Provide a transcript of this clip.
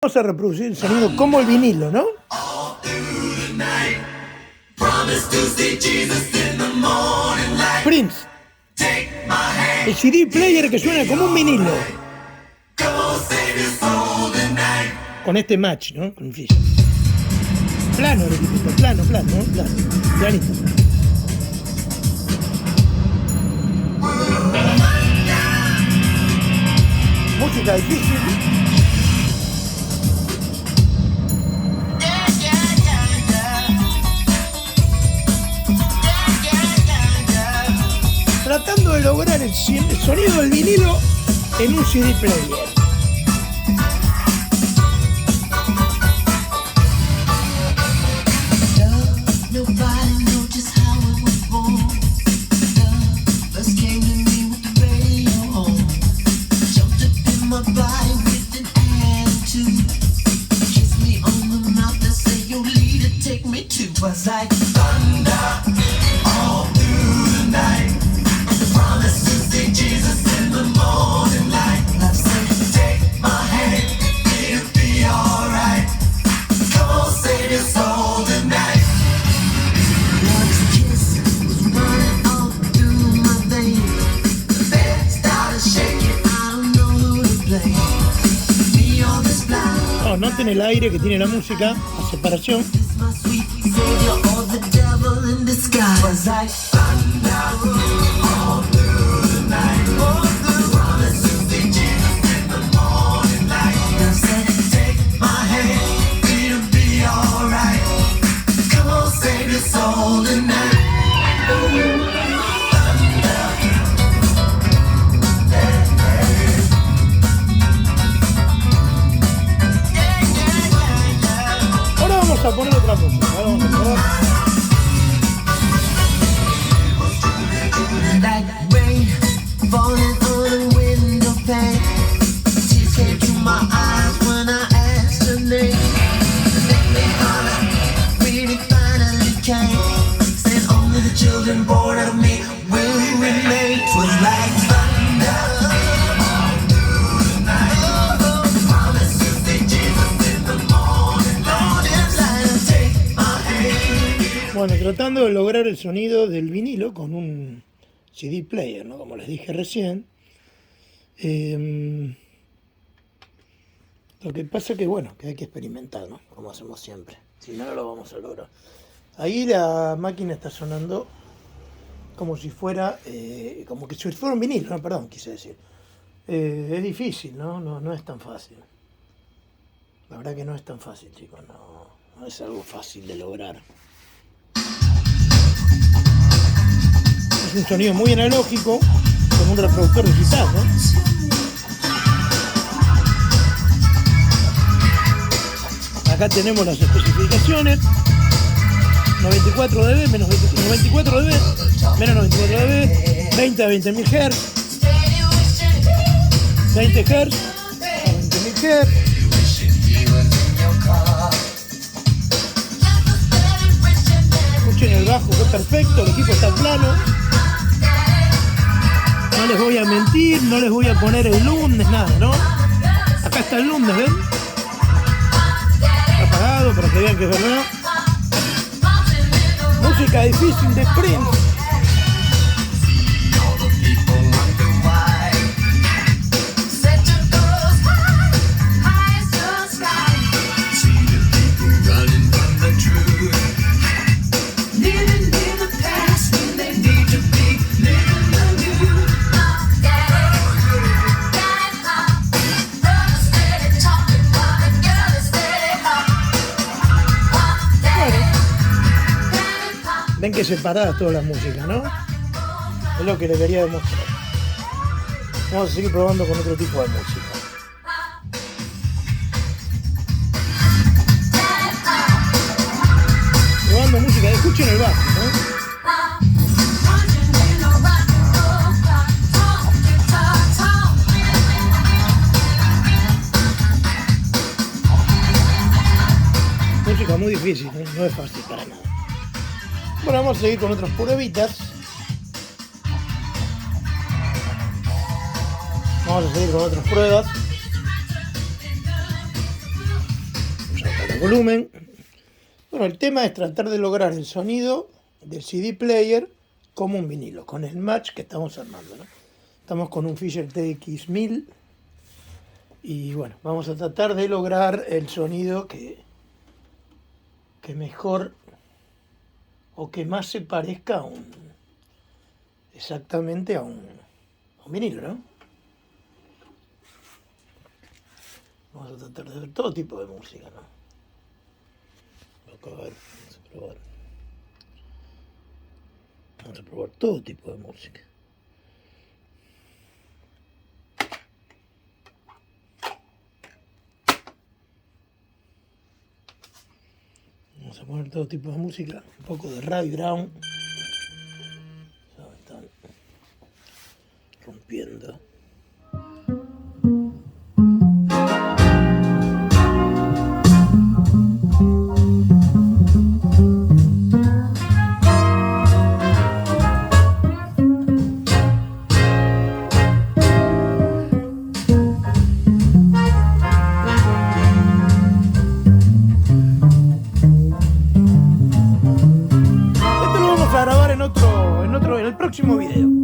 Vamos a reproducir el sonido como el vinilo, ¿no? Prince. El CD player que suena como un vinilo. Con este match, ¿no? Con Fisher. Plano, plano, planito. Música difícil. Tratando de lograr el sonido del vinilo en un CD player. Was like thunder all through the night. The promise to see Jesus in the morning light. Love said, take my hand, it'll be alright. Come on, save your soul tonight. Love's kiss was running all through my veins. The bed started shaking, I don't know who to blame. Me on this blind. Oh, noten el aire que tiene la música, la separación. Savior or the devil in disguise. Was like thunder all through the night. The promise to see Jesus in the morning light. Now said, take my hand, it'll be alright. Come on, save your soul tonight. Ahora vamos a poner otra música. Vamos a probar. Like rain falling on a window pane. Tears came to my eyes when I asked her name. Make me holler, really finally came. Said only the children born of me will remain. 'Twas like thunder all through the night. The promise to see Jesus in the morning light. Take my hand. Bueno, tratando de lograr el sonido del vinilo con un CD player, ¿no? Como les dije recién. Lo que pasa que, bueno, que hay que experimentar, ¿no? Como hacemos siempre. Si no, no lo vamos a lograr. Ahí la máquina está sonando como si fuera, como que si fuera un vinilo, no, perdón, quise decir. Es difícil, ¿no? No es tan fácil. La verdad que no es tan fácil, chicos. No es algo fácil de lograr. Es un sonido muy analógico con un reproductor digital, ¿no? Acá tenemos las especificaciones: 94 dB, menos 94 dB, menos 94 dB, 20 a 20.000 Hz, 20 Hz, a 20.000 Hz. Escuchen el bajo, que es perfecto, el equipo está plano. No les voy a mentir, no les voy a poner el lunes, nada, ¿no? Acá está el lunes, ¿ven? Está apagado para que vean que es verdad. Música difícil de Prince. Ven que separadas todas las músicas, ¿no? Es lo que les quería demostrar. Vamos a seguir probando con otro tipo de música. Probando música, escuchen el bajo, ¿no? Música muy difícil, ¿eh? No es fácil para nada. Bueno, vamos a seguir con otras pruebitas. Vamos a seguir con otras pruebas. el volumen. Bueno, el tema es tratar de lograr el sonido del CD player como un vinilo, con el match que estamos armando, ¿no? Estamos con un Fisher TX1000 y bueno, vamos a tratar de lograr el sonido que mejor o que más se parezca a exactamente a un vinilo, ¿no? Vamos a tratar de ver todo tipo de música, ¿no? Vamos a probar todo tipo de música. Vamos a poner todo tipo de música, un poco de Ray Brown. Ya me están rompiendo. Esto lo vamos a grabar en el próximo video.